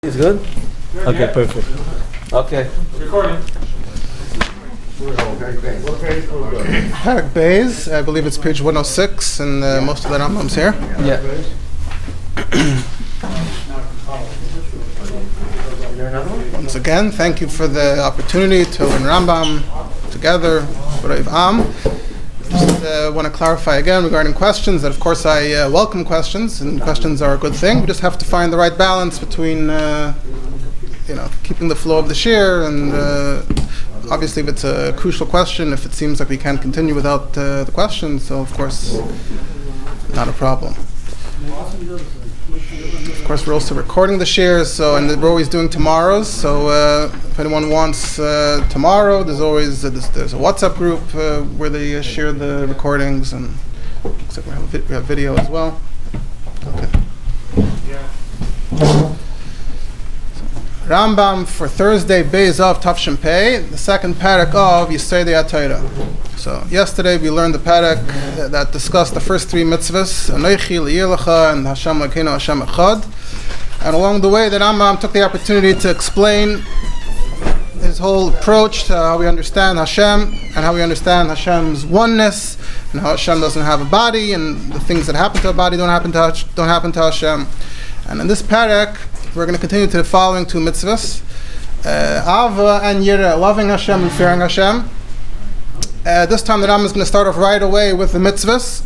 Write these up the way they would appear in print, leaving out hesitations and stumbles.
It's good? Okay, perfect. Okay. Recording. Perek Beis, I believe it's page 106, and most of the Rambam's here. Yeah. Once again, thank you for the opportunity to learn Rambam together. Just want to clarify again regarding questions that, of course, I welcome questions, and questions are a good thing. We just have to find the right balance between, keeping the flow of the shir, and obviously, if it's a crucial question, if it seems like we can't continue without the question, so of course, not a problem. Of course, we're also recording the shares, and we're always doing tomorrows. So if anyone wants tomorrow, there's always there's a WhatsApp group where they share the recordings, and looks like we have video as well. Okay. Rambam for Thursday, Beis of Tafshin Pei, the second Perek of Yesodei HaTorah. So yesterday we learned the Perek that discussed the first three mitzvahs, Anochi L'Yelecha and Hashem Elokeinu Hashem Echad. And along the way, the Rambam took the opportunity to explain his whole approach to how we understand Hashem and how we understand Hashem's oneness, and how Hashem doesn't have a body, and the things that happen to a body don't happen to Hashem. And in this Perek, we're going to continue to the following two mitzvahs: Ava and Yira, loving Hashem and fearing Hashem. This time the Rambam is going to start off right away with the mitzvahs,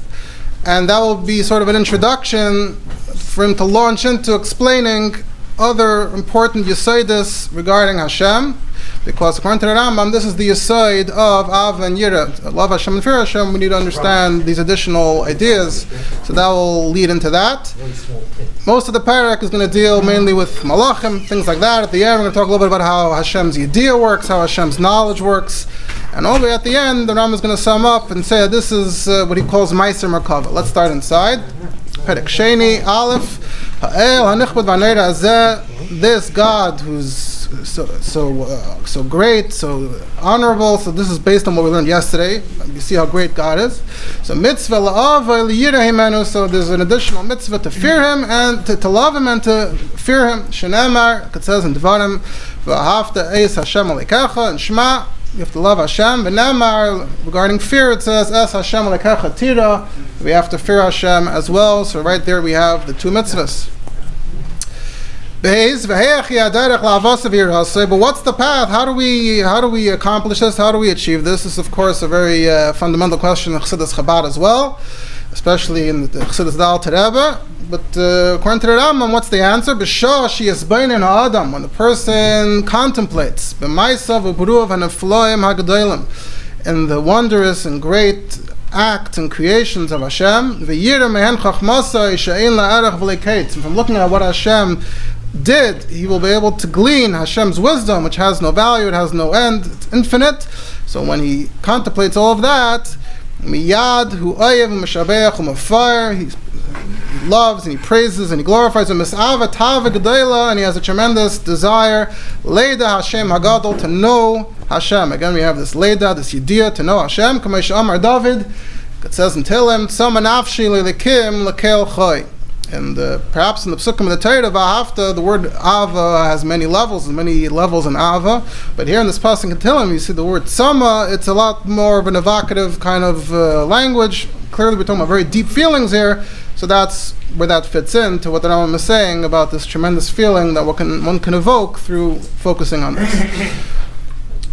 and that will be sort of an introduction for him to launch into explaining other important yesodis regarding Hashem, because according to the Rambam, this is the yesod of Av and Yira. Love Hashem and fear Hashem, we need to understand these additional ideas, so that will lead into that. Most of the Perek is going to deal mainly with malachim, things like that. At the end, we're going to talk a little bit about how Hashem's idea works, how Hashem's knowledge works, and all the way at the end, the Rambam is going to sum up and say this is what he calls Meiser Merkava. Let's start inside. Perek Sheni, Aleph, Ha'el, Hanichbad V'Neira Azeh, this God who's so great, so honorable. So this is based on what we learned yesterday. You see how great God is. So mitzvah la'ava l'yira himenu. So there's an additional mitzvah to fear Him and to love Him and to fear Him. Shenemar, it says in Devarim, v'ahavta eis Hashem alikecha, and Shema, you have to love Hashem. V'nemar, regarding fear, it says es Hashem alikecha tira. We have to fear Hashem as well. So right there we have the two mitzvahs. But what's the path? How do we accomplish this? How do we achieve this? This is, of course, a very fundamental question in Chassidus Chabad as well, especially in the Chassidus Dal Tereba. But according to the Rambam, what's the answer? When the person contemplates in the wondrous and great acts and creations of Hashem, and from looking at what Hashem did, he will be able to glean Hashem's wisdom, which has no value, it has no end, it's infinite. So when he contemplates all of that, miyad hu oyev u'mishabeach u'mafar, he loves and he praises and he glorifies him, mis'ava tava gedela, and he has a tremendous desire, leida Hashem hagadol, to know Hashem. Again, we have this leida, this idea to know Hashem. K'meish Amar David, it says in Tehillim, tzama nafshi le'lekim lekel choy. And perhaps in the Psukim of the Torah, V'ahavta, the word Ava has many levels in Ava. But here in this passage in Tehillim, you see the word Tzama, it's a lot more of an evocative kind of language. Clearly we're talking about very deep feelings here. So that's where that fits into what the Rambam is saying about this tremendous feeling that one can evoke through focusing on this.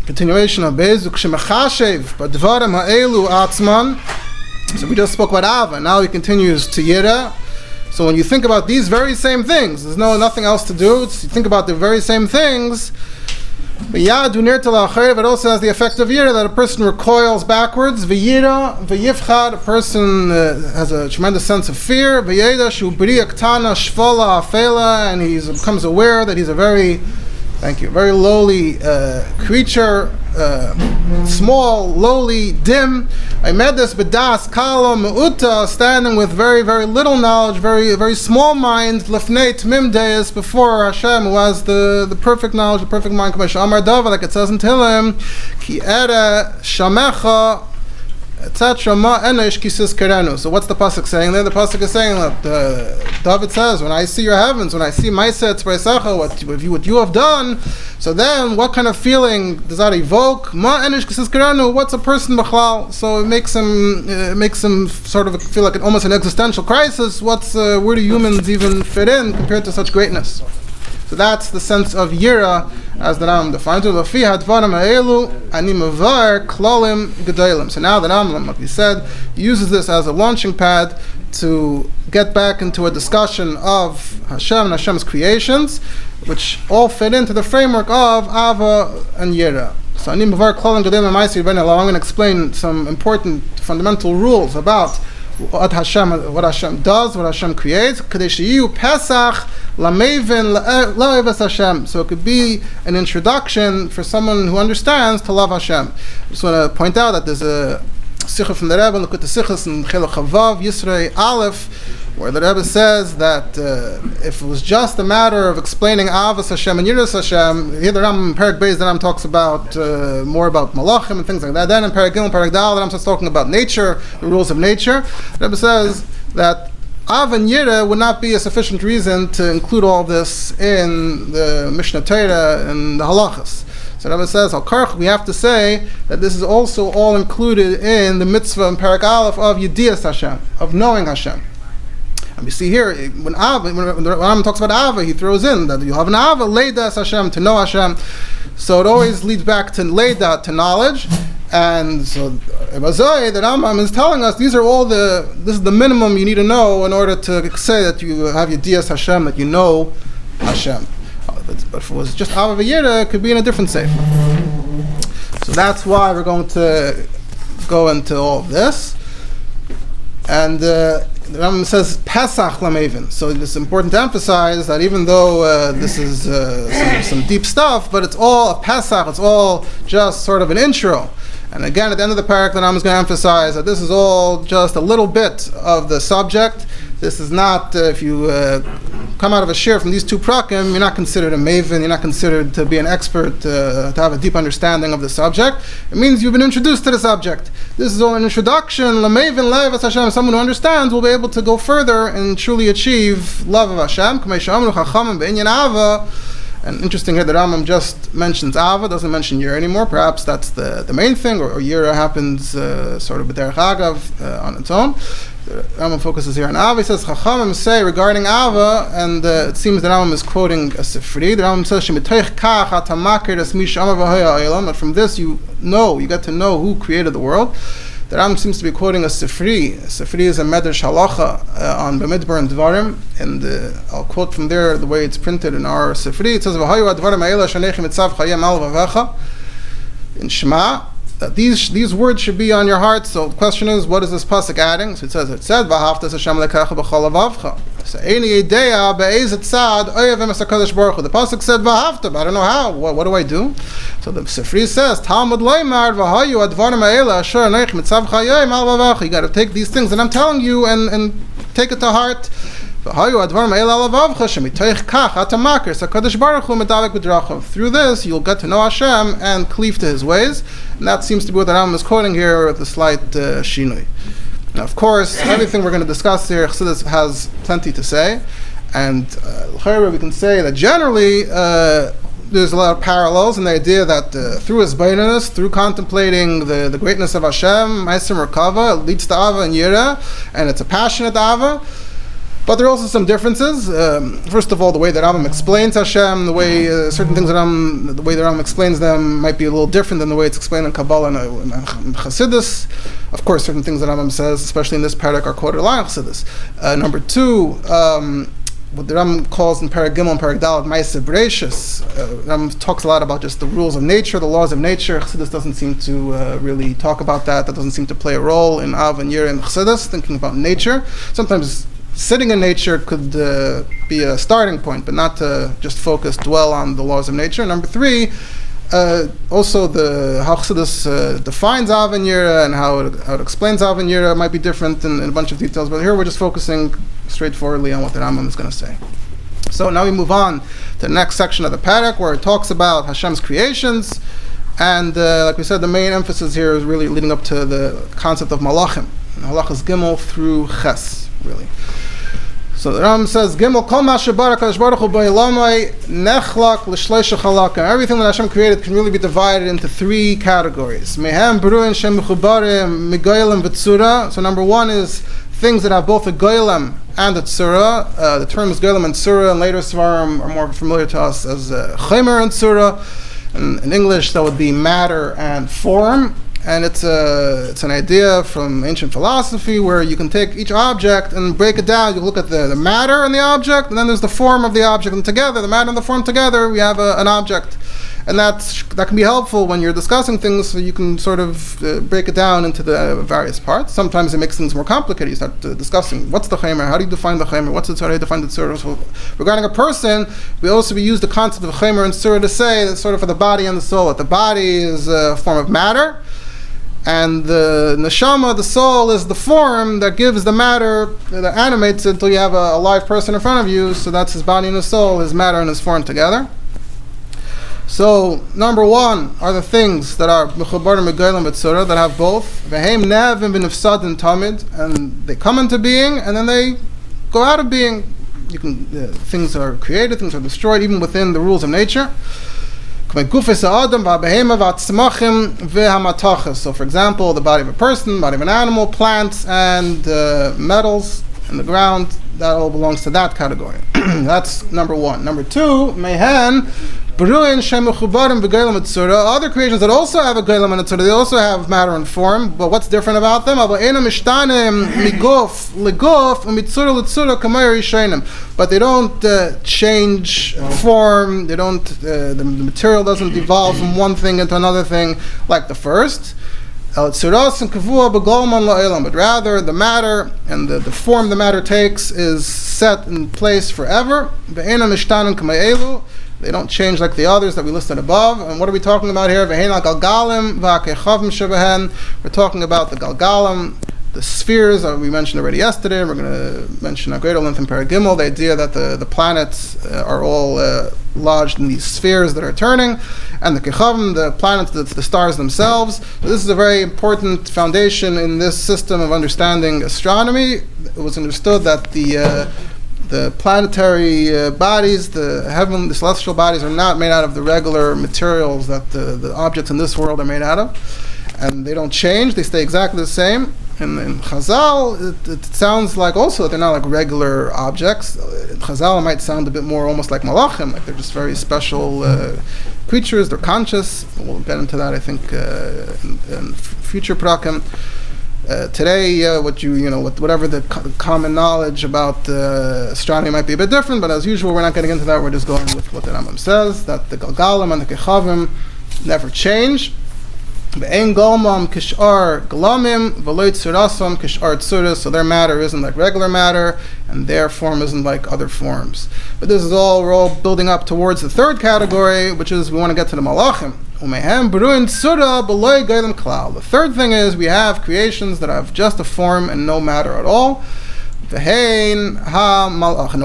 Continuation of Bezuk Shemachashev, Badvarim Ha'elu Atzman. So we just spoke about Ava, now he continues to Yira. So when you think about these very same things, there's nothing else to do. You think about the very same things. It also has the effect of yira, that a person recoils backwards. V'yira, v'yifchad, a person has a tremendous sense of fear. V'yeda shu b'ri aktana shvola afela, and he becomes aware that he's a very lowly creature, small, lowly, dim. I met this bedas kala meuta, standing with very, very little knowledge, very, very small mind, lefnei tmim deis, before Hashem, who has the perfect knowledge, the perfect mind. Amar Dava, like it says in Tehillim, ki era shamecha etc. Ma enish kisis kerenu. So what's the pasuk saying there? The pasuk is saying that David says, when I see your heavens, when I see Ma'aseh Tzvaisecha, what you have done, so then what kind of feeling does that evoke? Ma enish kisis kerenu. What's a person b'chlal? So it makes him sort of feel like almost an existential crisis. Where do humans even fit in compared to such greatness? So that's the sense of yira, as the Rambam defines it. So now the Rambam, like we said, uses this as a launching pad to get back into a discussion of Hashem and Hashem's creations, which all fit into the framework of Ava and Yira. So I'm going to explain some important fundamental rules about what Hashem does, what Hashem creates. Pesach Hashem. So it could be an introduction for someone who understands to love Hashem. I just want to point out that there's a Sikha from the Rebbe, look at the Sikhas in Chiluk Chavav, Yisrei Aleph, where the Rebbe says that if it was just a matter of explaining Avos Hashem and Yiras Hashem, here the Rambam in Perek Beis, the Rambam talks about more about Malachim and things like that. Then in Perek Gimel, Perek Dal, the Rambam starts talking about nature, the rules of nature. The Rebbe says that Av and Yira would not be a sufficient reason to include all this in the Mishnah Torah and the Halachas. So Rabbi says, we have to say that this is also all included in the mitzvah in Perek Aleph of Yedias Hashem, of knowing Hashem. And we see here, when the Rambam talks about Ava, he throws in that you have an Ava, Leidas Hashem, to know Hashem. So it always leads back to Leida, to knowledge. And so Ebazoi, the Rambam is telling us, this is the minimum you need to know in order to say that you have Yedias Hashem, that you know Hashem. But if it was just Ava V'Yira, it could be in a different sefer. So that's why we're going to go into all of this. And the Rambam says Pesach Lamavin. So it's important to emphasize that even though this is some deep stuff, but it's all a Pesach, it's all just sort of an intro. And again, at the end of the parak, the Rambam is going to emphasize that this is all just a little bit of the subject. This is not, if you come out of a shir from these two prakim, you're not considered a maven, you're not considered to be an expert, to have a deep understanding of the subject. It means you've been introduced to the subject. This is all an introduction. L'maven le'evas Hashem, someone who understands will be able to go further and truly achieve love of Hashem. And interesting here, the Rambam just mentions Ava, doesn't mention Yira anymore. Perhaps that's the main thing, or Yira happens sort of b'derech agav on its own. The Rambam focuses here on Ava. He says, Chachamim say regarding Ava, and it seems the Rambam is quoting a Sifri. The Rambam says, Shemitoich kach hatamakir es mish amar v'hoya olam. But from this you get to know who created the world. The Rambam seems to be quoting a Sifri. Sifri is a Medrash Halacha on B'midbar and Dvarim, and I'll quote from there the way it's printed in our Sifri. It says, "V'hayu advarim ha'ela shanechim etzav chayim al v'vecha." In Shema, that these words should be on your heart. So the question is, what is this pasuk adding? So it said, "V'haftas Hashem lekecha b'chol avavcha." So eini yedeya be'ez etzad oyevem es HaKadosh Baruch Hu. The pasuk said "V'hafta," but I don't know how. What do I do? So the Sifri says, "Talmud loymar v'hayu advarim ha'ela asher aneichim etzav chayim al v'vecha." You got to take these things that I'm telling you and take it to heart. Through this, you'll get to know Hashem and cleave to His ways. And that seems to be what the Rambam is quoting here with a slight shinui. Now, of course, everything we're going to discuss here, Chassidus has plenty to say. And we can say that generally, there's a lot of parallels in the idea that through his beinus, through contemplating the greatness of Hashem, Ma'asim Merkava, it leads to Ava and Yira, and it's a passionate Ava. But there are also some differences. First of all, the way that Rambam explains Hashem, the way certain things the way that Rambam explains them might be a little different than the way it's explained in Kabbalah and Chassidus. Of course, certain things that Rambam says, especially in this Perek, are quoted in Chassidus. Number two, what the Rambam calls in Perek Gimel and Perek Daled Ma'aseh Bereishis. Rambam talks a lot about just the rules of nature, the laws of nature. Chassidus doesn't seem to really talk about that. That doesn't seem to play a role in Av and Yir and Chassidus, thinking about nature. Sometimes sitting in nature could be a starting point, but not to just dwell on the laws of nature. Number three, also how Chassidus defines Av and Yira and how it explains Av and Yira might be different in a bunch of details, but here we're just focusing straightforwardly on what the Rambam is going to say. So now we move on to the next section of the Perek, where it talks about Hashem's creations, And like we said, the main emphasis here is really leading up to the concept of malachim. Halachas Gimel through Ches, really. So the Rambam says, Gimel kol ma shebara kadosh baruch hu b'olamai nechlak l'shleisha chalaka. Everything that Hashem created can really be divided into three categories. Mehem beruin shem mechubarim migoylam v'tzura. So number one is things that have both a goylam and a tzura. The terms goylam and tzura in later svarim are more familiar to us as chemer and tzura. In English, that would be matter and form. And it's an idea from ancient philosophy where you can take each object and break it down. You look at the matter in the object, and then there's the form of the object. And together, the matter and the form together, we have an object. And that can be helpful when you're discussing things, so you can sort of break it down into the various parts. Sometimes it makes things more complicated. You start discussing, what's the chemer? How do you define the chemer? What's the tzura? How do you define the tzura? So regarding a person, we use the concept of chemer and tzura to say that sort of for the body and the soul. That the body is a form of matter, and the neshama, the soul, is the form that gives the matter, that animates it until you have a live person in front of you. So that's his body and his soul, his matter and his form together. So number one are the things that are mechubarim megoylam v'tzura, that have both v'heim nevim v'nifsadin tamid, and they come into being and then they go out of being. Things are created, things are destroyed, even within the rules of nature. So for example, the body of a person, body of an animal, plants, and metals in the ground, that all belongs to that category. That's number one. Number two, mehen other creations that also have a goylam and a tzura, they also have matter and form, but what's different about them? But they don't change form, they don't, the material doesn't evolve from one thing into another thing like the first. But rather the matter and the form the matter takes is set in place forever. They don't change like the others that we listed above. And what are we talking about here? We're talking about the galgalim, the spheres that we mentioned already yesterday. We're going to mention a greater length in Perek Gimel, the idea that the planets are all lodged in these spheres that are turning, and the kechavim, the planets, the stars themselves. So this is a very important foundation in this system of understanding astronomy. It was understood that the planetary bodies, the celestial bodies, are not made out of the regular materials that the objects in this world are made out of, and they don't change; they stay exactly the same. And in Chazal, it sounds like also that they're not like regular objects. In Chazal, it might sound a bit more almost like malachim, like they're just very special creatures. They're conscious. We'll get into that, I think, in future prakim. Today, whatever the common knowledge about astronomy might be a bit different, but as usual, we're not getting into that. We're just going with what the Rambam says, that the galgalim and the kechavim never change. So their matter isn't like regular matter, and their form isn't like other forms. But this is all, we're all building up towards the third category, which is we want to get to the malachim. The third thing is we have creations that have just a form and no matter at all. Now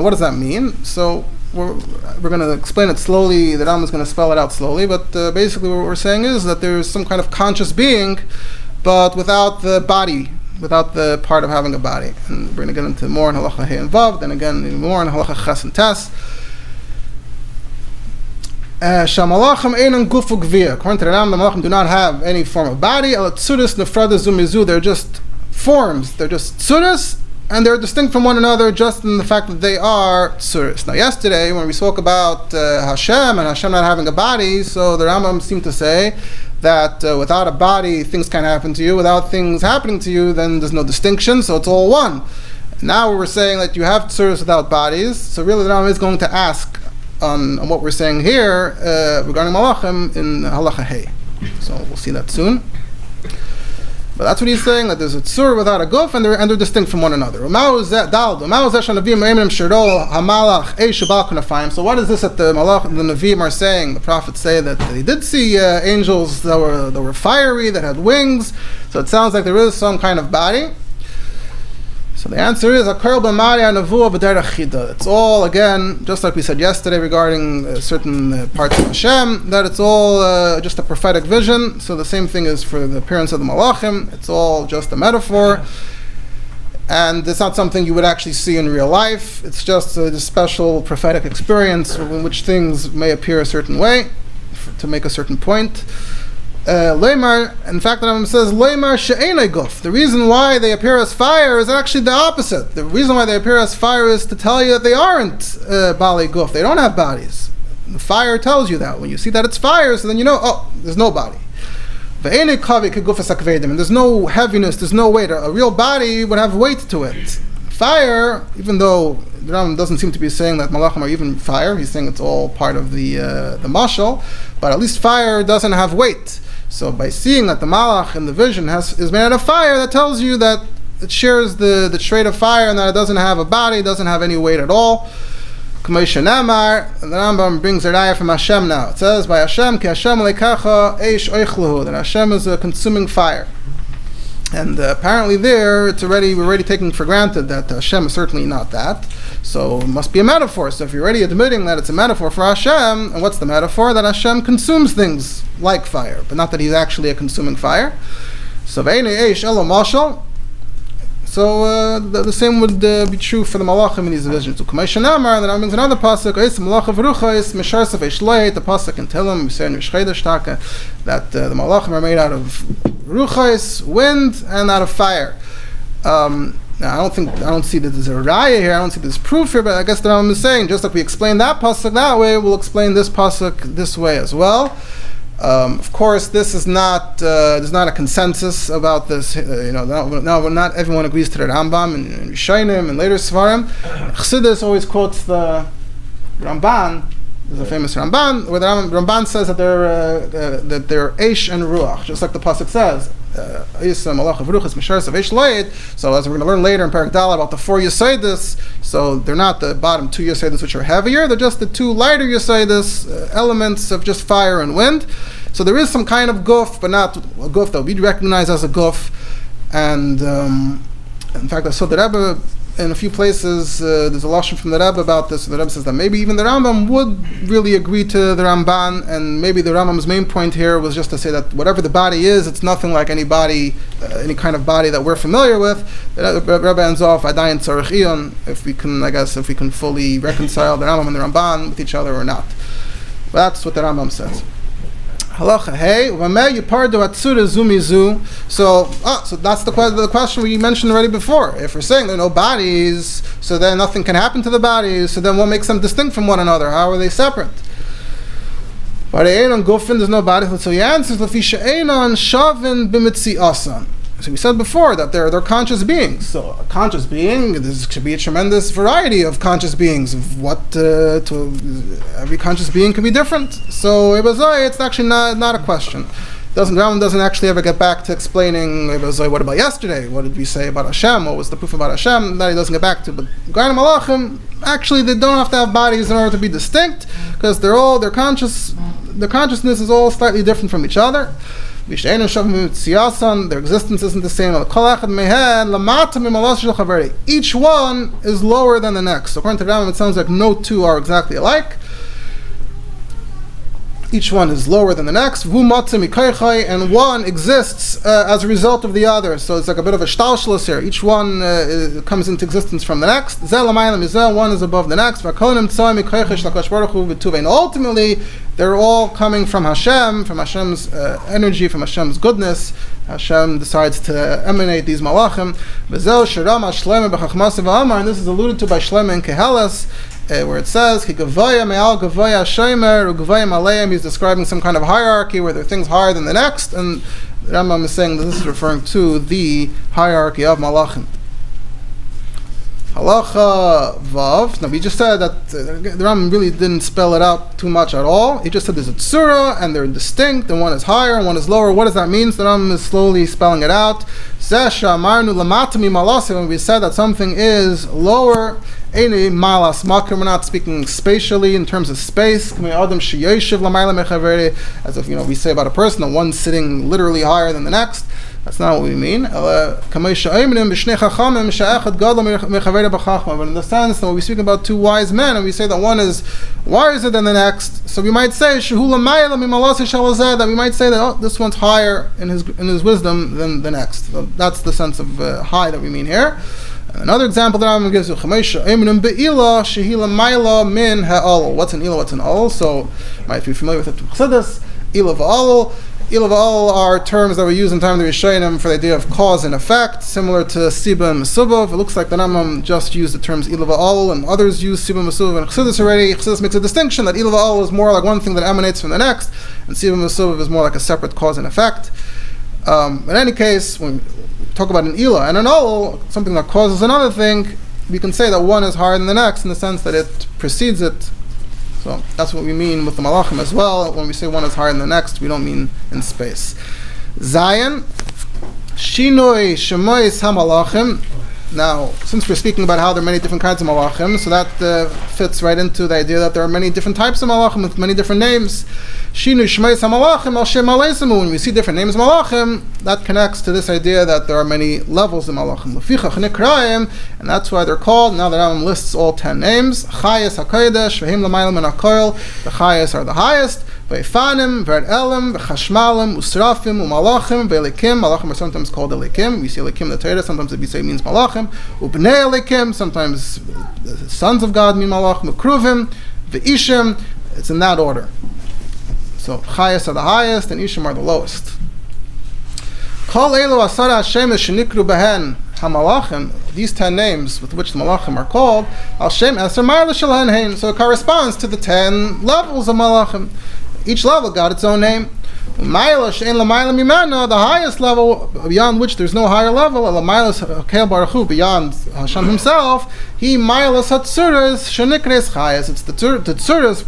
what does that mean? So we're going to explain it slowly. The Rambam is going to spell it out slowly, but basically what we're saying is that there's some kind of conscious being, but without the body, without the part of having a body. And we're going to get into more in halacha hey and vav, then again more in halacha ches and tes. Shamalachim einan gufu gvia. According to the Rambam, the malachim do not have any form of body. They're just forms. They're just tzuras, and they're distinct from one another just in the fact that they are tzuras. Now, yesterday, when we spoke about Hashem and Hashem not having a body, so the Rambam seemed to say that without a body, things can't happen to you. Without things happening to you, then there's no distinction, so it's all one. Now we're saying that you have tzuras without bodies, so really the Rambam is going to ask on what we're saying here regarding malachim in halacha hey. So we'll see that soon. But that's what he's saying, that there's a tzur without a guf, and they're distinct from one another. So what is this that the Nevi'im are saying? The prophets say that they did see angels that were fiery, that had wings. So it sounds like there is some kind of body. So the answer is it's all, again, just like we said yesterday regarding certain parts of Hashem, that it's all just a prophetic vision. So the same thing is for the appearance of the Malachim. It's all just a metaphor. And it's not something you would actually see in real life. It's just a special prophetic experience in which things may appear a certain way to make a certain point. Leimar, in fact, the Rambam says, Leimar she'enei guf. The reason why they appear as fire is actually the opposite. The reason why they appear as fire is to tell you that they aren't bali guf. They don't have bodies. The fire tells you that. When you see that it's fire, so then you know, oh, there's no body. Ve'enei kavi kegufas hakvedim. And there's no heaviness, there's no weight. A real body would have weight to it. Fire, even though the Rambam doesn't seem to be saying that malachim are even fire, he's saying it's all part of the mashal, but at least fire doesn't have weight. So by seeing that the malach in the vision is made out of fire, that tells you that it shares the trait of fire and that it doesn't have a body, doesn't have any weight at all. K'moshe Namar, the Rambam brings a raya from Hashem now. It says, by Hashem, ki Hashem leikacha eish oichluhu, that Hashem is a consuming fire. And apparently we're already taking for granted that Hashem is certainly not that. So it must be a metaphor. So if you're already admitting that it's a metaphor for Hashem, and what's the metaphor? That Hashem consumes things like fire, but not that he's actually a consuming fire. So ve'enei eish elo mashal. So the same would be true for the malachim in these visions. And then brings another pasuk, the pasuk in Tehillim, we say in Shraga, that the malachim are made out of ruchais, wind, and out of fire. Now I don't see that there's a raya here, I don't see this proof here, but I guess the Rambam is saying, just like we explained that pasuk that way, we'll explain this pasuk this way as well. Of course, this is not. There's not a consensus about this. Not everyone agrees to the Rambam and Rishayim and later Svarim. Chassidus always quotes the Ramban. There's a famous Ramban where the Ramban says that they're Eish and Ruach, just like the pasuk says. So as we're going to learn later in Perek about the 4 Yesodis, so they're not the bottom 2 Yesodis which are heavier, they're just the 2 lighter Yesodis, elements of just fire and wind. So there is some kind of guf, but not a guf that we recognize as a guf. And in fact, I saw the Rebbe in a few places, there's a lashon from the Rebbe about this. The Rebbe says that maybe even the Rambam would really agree to the Ramban, and maybe the Rambam's main point here was just to say that whatever the body is, it's nothing like any body, any kind of body that we're familiar with. The Rebbe ends off, Adayin Tzarech Iyon, if we can fully reconcile the Rambam and the Ramban with each other or not. But that's what the Rambam says. Halacha hey, yupardu atzura zumizu. So that's the question we mentioned already before. If we're saying there are no bodies, so then nothing can happen to the bodies. So then what makes them distinct from one another? How are they separate? There's no bodies. So he answers, so we said before that they're conscious beings. So a conscious being, there should be a tremendous variety of conscious beings. Of every conscious being can be different. So it's actually not a question. Rambam doesn't actually ever get back to explaining what about yesterday? What did we say about Hashem? What was the proof about Hashem? That he doesn't get back to. But Garam Malachim, actually they don't have to have bodies in order to be distinct, because their consciousness is all slightly different from each other. Their existence isn't the same. Each one is lower than the next. So according to Rambam, it sounds like no two are exactly alike. Each one is lower than the next, and one exists as a result of the other. So it's like a bit of a shtalshlus here. Each one comes into existence from the next. One is above the next. And ultimately, they're all coming from Hashem, from Hashem's energy, from Hashem's goodness. Hashem decides to emanate these malachim. And this is alluded to by Shlomo and Kehelas, where it says, he's describing some kind of hierarchy where there are things higher than the next, and Rambam is saying that this is referring to the hierarchy of malachim. Halacha Vav. Now we just said that the Rambam really didn't spell it out too much at all. He just said there's a tzura and they're distinct, and one is higher and one is lower. What does that mean? So the Rambam is slowly spelling it out. When we said that something is lower, Any malas makim, we're not speaking spatially in terms of space. As if we say about a person that one's sitting literally higher than the next. That's not what we mean. But in the sense that when we speak about two wise men and we say that one is wiser than the next, so we might say that we might say that this one's higher in his wisdom than the next. So that's the sense of high that we mean here. Another example that Rambam gives you, what's an ila, what's an ol? So, you might be familiar with it. Ila v'ol. Ila v'ol are terms that we use in time of the Rishonim for the idea of cause and effect, similar to Siba and Mesubav. It looks like the Rambam just used the terms Ila v'ol, and others use Siba and Mesubav and Chassidus already. Chassidus makes a distinction that Ila v'ol is more like one thing that emanates from the next, and Siba and Mesubav is more like a separate cause and effect. In any case, when we talk about an ila and an ol, something that causes another thing, we can say that one is higher than the next in the sense that it precedes it. So that's what we mean with the malachim as well. When we say one is higher than the next, we don't mean in space. Zayin, shinoi shemois hamalachim. Now, since we're speaking about how there are many different kinds of malachim, so that fits right into the idea that there are many different types of malachim with many different names. Shinu shmeis hamalachim al shem aleisamu. When we see different names of malachim, that connects to this idea that there are many levels of malachim. Lefichach nikrayim, and that's why they're called. Now the Rambam lists all 10 names. Chayes hakodesh v'him l'maylam min hakoil. The chayes are the highest. V'efanim, v'elim, v'chashmalim, usrafim, u'malachim, v'elikim. Malachim are sometimes called elikim. We see elikim in the Torah. Sometimes we say it means malachim. U'bnei elikim. Sometimes the sons of God mean malachim. U'kruvim, v'ishim. It's in that order. So chayes are the highest and ishim are the lowest. Kol elu asara Hashem shenikru behen hamalachim. These 10 names with which the malachim are called, al shem eser ma'ala shalhen hein. So it corresponds to the 10 levels of malachim. Each level got its own name. Ma'ala she'en l'ma'ala mimena, the highest level beyond which there's no higher level, l'ma'ala Hakel Baruch Hu, beyond Hashem himself, he ma'ala hatzuras shenikres chayes. It's the tzuras,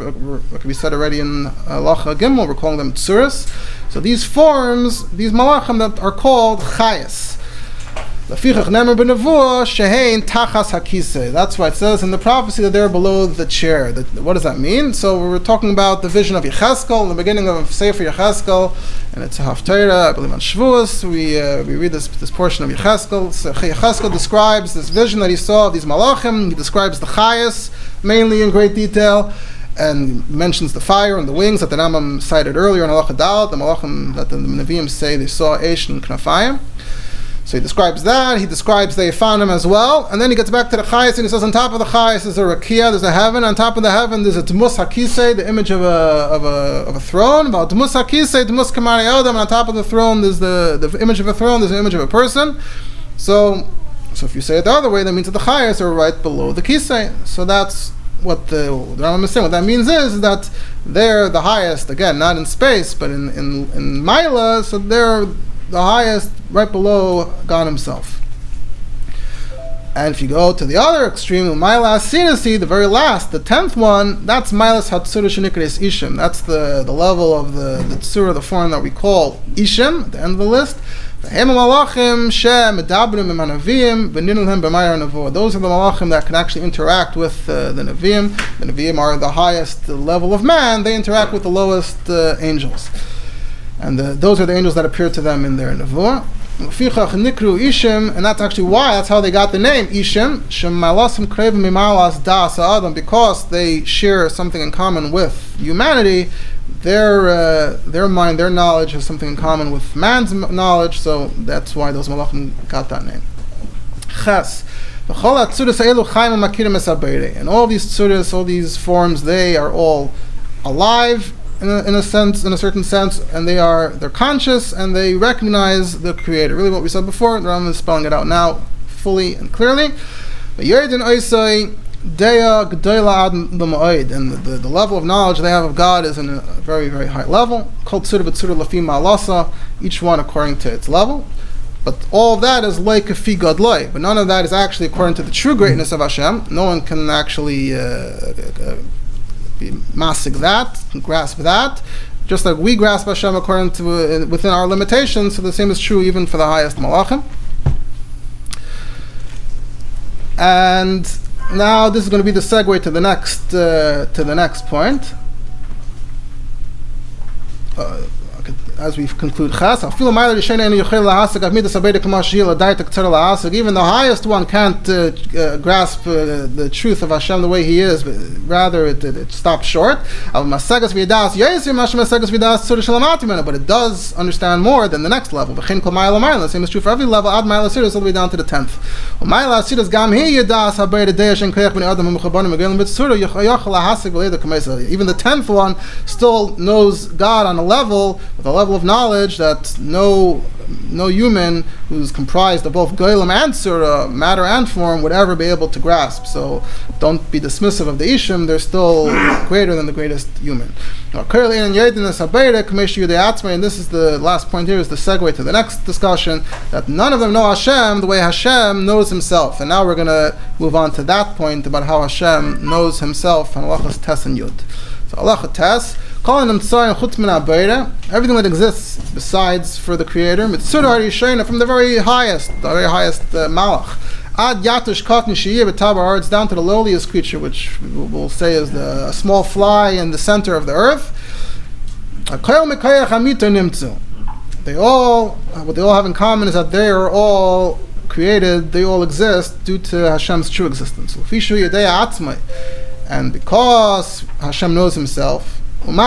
like we said already in Halacha Gimel, we're calling them tzuras. So these forms, these malachim that are called chayes. That's why it says in the prophecy that they're below the chair. What does that mean? So we were talking about the vision of Yecheskel in the beginning of Sefer Yecheskel, and it's a Haftarah, I believe on Shavuos. We read this portion of Yecheskel. So Yecheskel describes this vision that he saw of these malachim. He describes the chayes mainly in great detail, and mentions the fire and the wings that the Rambam cited earlier in Halacha Dal, the malachim that the Nevi'im say they saw Eish and Knafayim. So he describes that, he describes the Efanim as well, and then he gets back to the Chayes and he says on top of the Chayes there's a Rakia, there's a heaven, on top of the heaven there's a Dmus HaKisei, the image of a throne, about Dmus HaKisei, Dmus Kamari Adam, and on top of the throne there's the image of a throne, there's an image of a person. So if you say it the other way, that means that the Chayes are right below the Kisei. So that's what the Rambam is saying. What that means is that they're the highest, again, not in space, but in Maila, so they're the highest, right below God himself. And if you go to the other extreme, Maila Asinasi, the very last, the 10th one, that's Mailas Hatsura Shenikres Ishim. That's the level of the Tsura, the form that we call Ishim, at the end of the list. Those are the malachim that can actually interact with the Nevi'im. The Nevi'im are the highest level of man. They interact with the lowest angels. And those are the angels that appear to them in their nevuah. And that's actually why, that's how they got the name Ishim, because they share something in common with humanity. Their mind, their knowledge has something in common with man's knowledge, so that's why those malachim got that name. Ches. And all these tzuras, all these forms, they are all alive in a certain sense, and they're conscious and they recognize the Creator. Really, what we said before, the Rambam is spelling it out now fully and clearly. And the level of knowledge they have of God is in a very, very high level. Each one according to its level. But all of that is like a fi gadloi. But none of that is actually according to the true greatness of Hashem. No one can actually be masig that, grasp that. Just like we grasp Hashem according to within our limitations, so the same is true even for the highest malachim. And now this is going to be the segue to the next point. As we conclude Chas, even the highest one can't grasp the truth of Hashem the way He is, but rather it stops short. But it does understand more than the next level. The same is true for every level, all the way down to the 10th. Even the 10th one still knows God on a level, with a level of knowledge that no human who's comprised of both Goylem and Surah, matter and form, would ever be able to grasp. So don't be dismissive of the Ishim, they're still greater than the greatest human. And this is the last point here, is the segue to the next discussion, that none of them know Hashem the way Hashem knows Himself. And now we're going to move on to that point about how Hashem knows Himself on Halachas Tes and Yud. So Halacha Tes, everything that exists besides for the Creator, from the very highest Malach, it's down to the lowliest creature, which we'll say is a small fly in the center of the earth. What they all have in common is that they are all created, they all exist due to Hashem's true existence. And because Hashem knows Himself, and He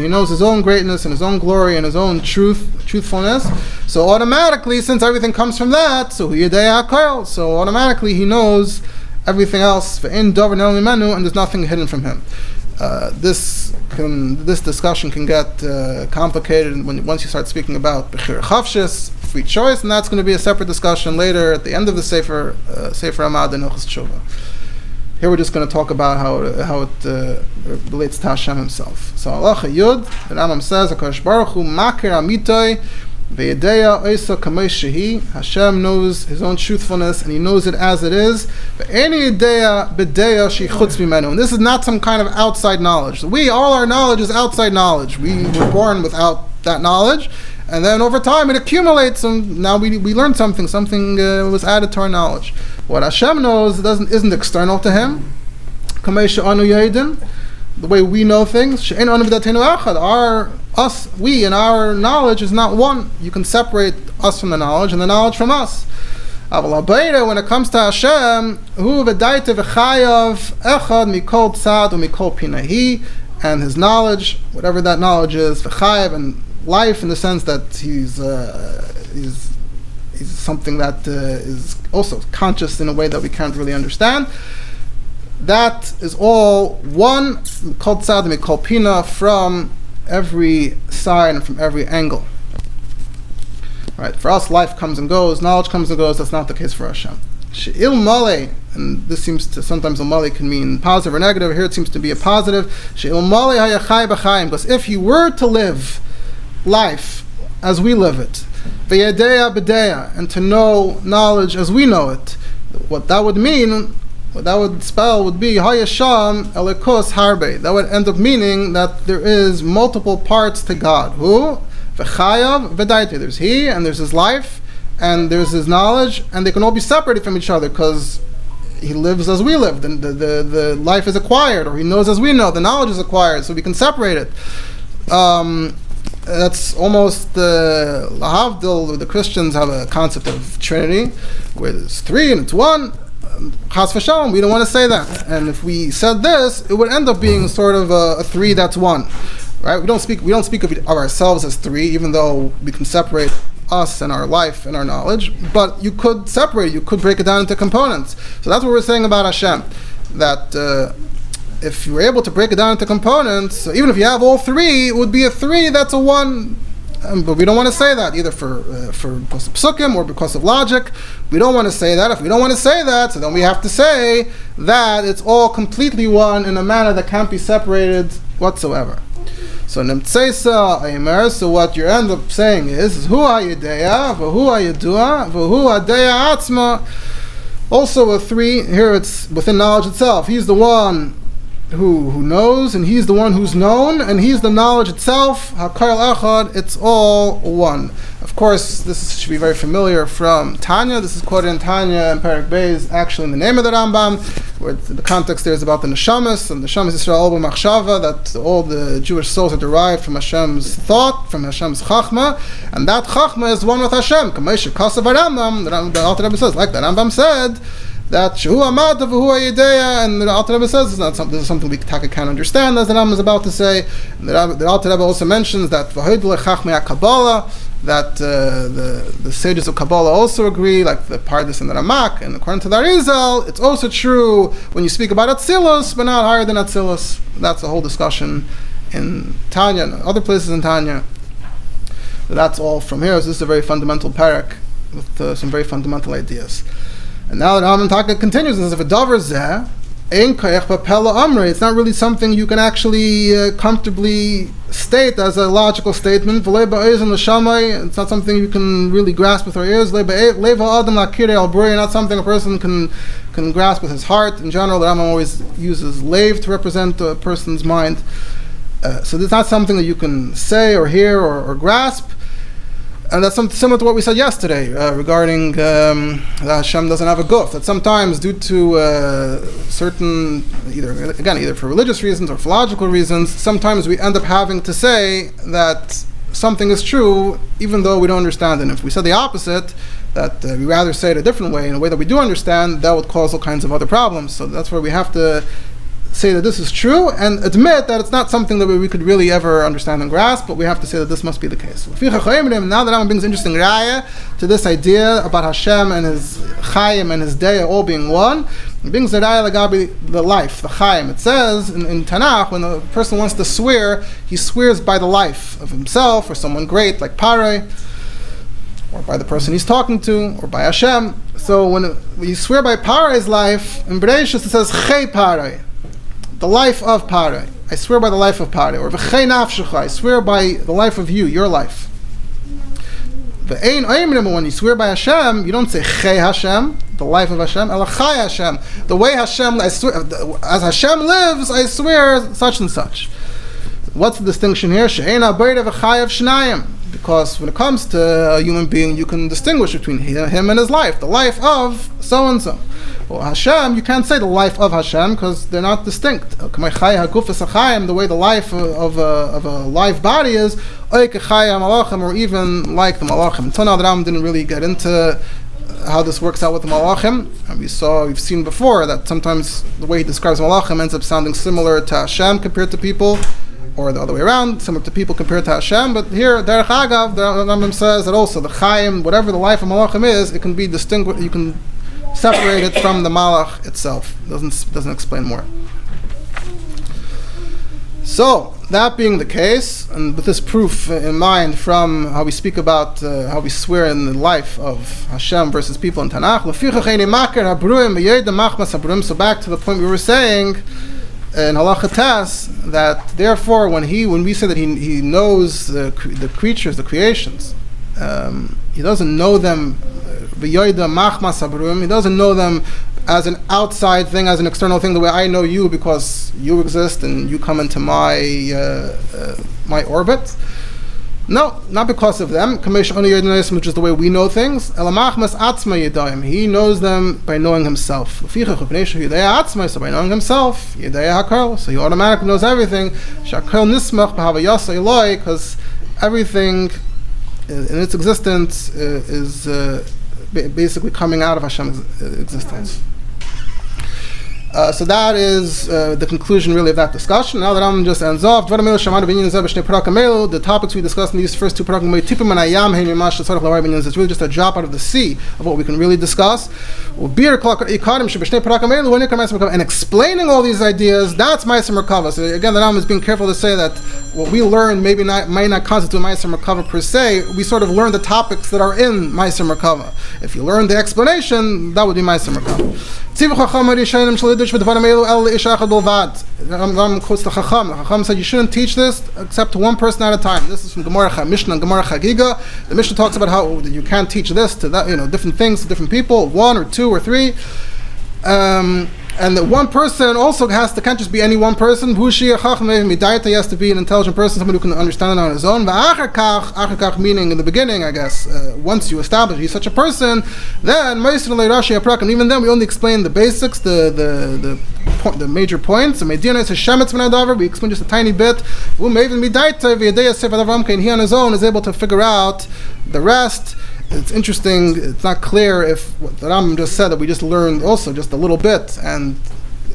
knows His own greatness and His own glory and His own truthfulness, so automatically, since everything comes from that, so automatically He knows everything else, and there's nothing hidden from Him. This discussion can get complicated once you start speaking about Bechir Chavshis, free choice, and that's going to be a separate discussion later at the end of the Sefer Amad and Hilchos Tshuva. Here we're just going to talk about how it relates to Hashem Himself. So Halacha Yud, the Rambam says, HaKadosh Baruch Hu makir amitoi ve'yedeya oisa kamei shehi. Hashem knows His own truthfulness and He knows it as it is. Ve'eni yedeya b'deya she chutz mimenu. And this is not some kind of outside knowledge. All our knowledge is outside knowledge. We were born without that knowledge, and then over time it accumulates, and now we learn something was added to our knowledge. What Hashem knows isn't external to Him. The way we know things, we and our knowledge is not one. You can separate us from the knowledge and the knowledge from us. When it comes to Hashem, He and His knowledge, whatever that knowledge is, and life in the sense that He's something that is also conscious in a way that we can't really understand. That is all one, called tzad and called pina, from every side and from every angle. Right? For us, life comes and goes, knowledge comes and goes. That's not the case for Hashem. She'il male, and this seems to sometimes male can mean positive or negative. Here it seems to be a positive. She'il male hayachai b'chaim, because if He were to live life as we live it, v'yedeya b'deya, and to know knowledge as we know it, what that would mean, what that would spell would be hayasham elikos harbe. That would end up meaning that there is multiple parts to God. Who? V'chayav v'daite. There's He, and there's His life, and there's His knowledge, and they can all be separated from each other because He lives as we live. The life is acquired, or He knows as we know. The knowledge is acquired, so we can separate it. That's almost lahavdil. The Christians have a concept of Trinity, where there's three and it's one. Chas v'shalom, we don't want to say that. And if we said this, it would end up being sort of a three that's one, right? We don't speak of ourselves as three, even though we can separate us and our life and our knowledge. But you could separate, you could break it down into components. So that's what we're saying about Hashem, that if you were able to break it down into components, so even if you have all three, it would be a three that's a one. But we don't want to say that either for because of psukim or because of logic. We don't want to say that. If we don't want to say that, so then we have to say that it's all completely one in a manner that can't be separated whatsoever. So Nemtseisa Aimer, so what you end up saying is Hu Hayedeya, V'hu Hayedua, V'hu Hadeya Atzma. Also a three, here it's within knowledge itself. He's the one who knows, and He's the one who's known, and He's the knowledge itself. Hakayal Echad, it's all one. Of course, this should be very familiar from Tanya. This is quoted in Tanya and Perek Beis, actually in the name of the Rambam, where the context there is about the neshamas, and the neshamas Yisrael b'machshava, that all the Jewish souls are derived from Hashem's thought, from Hashem's chachma, and that chachma is one with Hashem. Kameish kasav Rambam, the Alter Rebbe says, like the Rambam said, that Shehu Amad V'hu Yedeya, and the Alter Rebbe says this is something we can't understand, as the Rambam is about to say. And the Alter Rebbe also mentions that V'hoid L'chachmei HaKabbalah, that the sages of Kabbalah also agree, like the Pardes and the Ramak, and according to the Arizal, it's also true when you speak about Atzilus, but not higher than Atzilus. That's a whole discussion in Tanya and other places in Tanya. That's all from here. So this is a very fundamental Perek with some very fundamental ideas. And now the Rambam Taka continues and says, if a davar zeh, ein koyach b'pela amrei, it's not really something you can actually comfortably state as a logical statement. V'lei ba'oz and l'shamay, it's not something you can really grasp with our ears. Lei ha'adam l'akirei al brei, not something a person can grasp with his heart. In general, the Rambam always uses leiv to represent a person's mind. So it's not something that you can say or hear or grasp. And that's similar to what we said yesterday regarding that Hashem doesn't have a guf. That sometimes, due to certain, either for religious reasons or for logical reasons, sometimes we end up having to say that something is true, even though we don't understand it. And if we said the opposite, that we rather say it a different way, in a way that we do understand, that would cause all kinds of other problems. So that's where we have to say that this is true and admit that it's not something that we could really ever understand and grasp, but we have to say that this must be the case. Now the Rambam brings interesting raya to this idea about Hashem and his Chaim and his Deya all being one. He brings the raya lagabi, the life, the Chaim. It says in Tanakh, when a person wants to swear, he swears by the life of himself or someone great like Perek, or by the person he's talking to, or by Hashem. So when you swear by Perek's life, in Bereshis it says Chei Perek, the life of Perek. I swear by the life of Perek. Or v'chei nafshecha, I swear by the life of you, your life. V'ein oimrim, when you swear by Hashem, you don't say Chei Hashem, the life of Hashem, ela Chai Hashem, the way Hashem, I swear, as Hashem lives, I swear such and such. What's the distinction here? She'ein ha'beira v'chayav shnayim. Because when it comes to a human being, you can distinguish between him and his life, the life of so-and-so. Well, Hashem, you can't say the life of Hashem because they're not distinct. The way the life of a live body is, or even like the Malachim. Until now, the Rambam didn't really get into how this works out with the Malachim. And we've seen before that sometimes the way he describes Malachim ends up sounding similar to Hashem compared to people, or the other way around, similar to people compared to Hashem. But here, Derech Agav, the Rambam says that also the Chaim, whatever the life of Malachim is, it can be distinguished. You can separate it from the Malach itself. Doesn't explain more. So that being the case, and with this proof in mind from how we speak about how we swear in the life of Hashem versus people in Tanakh. So back to the point we were saying in Halacha Tes, that therefore when we say that he knows the creatures, the creations, he doesn't know them. He doesn't know them as an outside thing, as an external thing, the way I know you because you exist and you come into my orbit. No, not because of them, which is the way we know things. He knows them by knowing himself. So by knowing himself, so he automatically knows everything. Because everything in its existence is basically coming out of Hashem's existence. So that is the conclusion really of that discussion. Now that Rambam just ends off, the topics we discussed in these first two parakim, it's really just a drop out of the sea of what we can really discuss. And explaining all these ideas, that's Ma'aser Merkava. So again, the Rambam is being careful to say that what we learn might not constitute Ma'aser Merkava per se. We sort of learn the topics that are in Ma'aser Merkava. If you learn the explanation, that would be Ma'aser Merkava. Rambam quotes the Chacham. The Chacham said you shouldn't teach this except to one person at a time. This is from Gemara Mishnah and Gemara Chagiga. The Mishnah talks about how you can't teach this to that, different things to different people, one or two or three. And that one person also can't just be any one person. He has to be an intelligent person, somebody who can understand it on his own. Meaning in the beginning, I guess, once you establish he's such a person, then even then we only explain the basics, the major points. We explain just a tiny bit. He on his own is able to figure out the rest. It's interesting, it's not clear if what the Rambam just said, that we just learned also just a little bit, and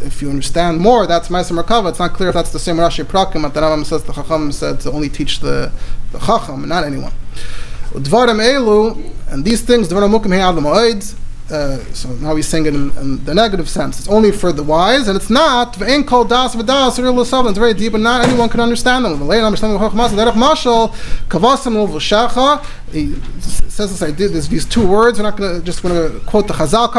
if you understand more, that's Ma'aser Merkava. It's not clear if that's the same Rashi Prakim that the Rambam says the Chacham said to only teach the Chacham, not anyone. Dvarim Elu, and these things, Dvarim Mukim Hei Ad Moed, so now he's saying it in the negative sense. It's only for the wise, and it's not. V'ein kol das v'das. It's very deep, and not anyone can understand them. He says this. I did these two words. We're not going to quote the Chazal.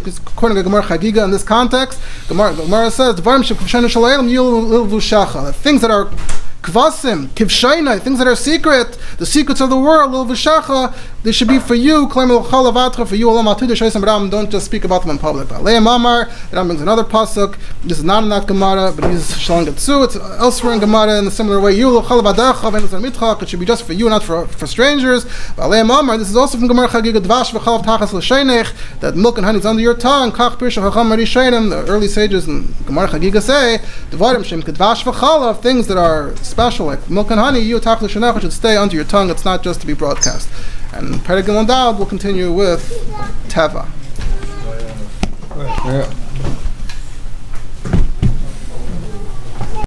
He's quoting a Gemara Chagiga in this context. Gemara says the things that are kvasim, kivshaina, things that are secret, the secrets of the world, they should be for you, for you, don't just speak about them in public. Ram brings another pasuk, this is not in that Gemara, but he's showing it too, it's elsewhere in Gemara in a similar way, it should be just for you, not for strangers. This is also from Gemara Chagiga, that milk and honey is under your tongue. The early sages in Gemara Chagiga say, things that are special, like milk and honey, should stay under your tongue. It's not just to be broadcast. And Perek will continue with Teva. Yeah.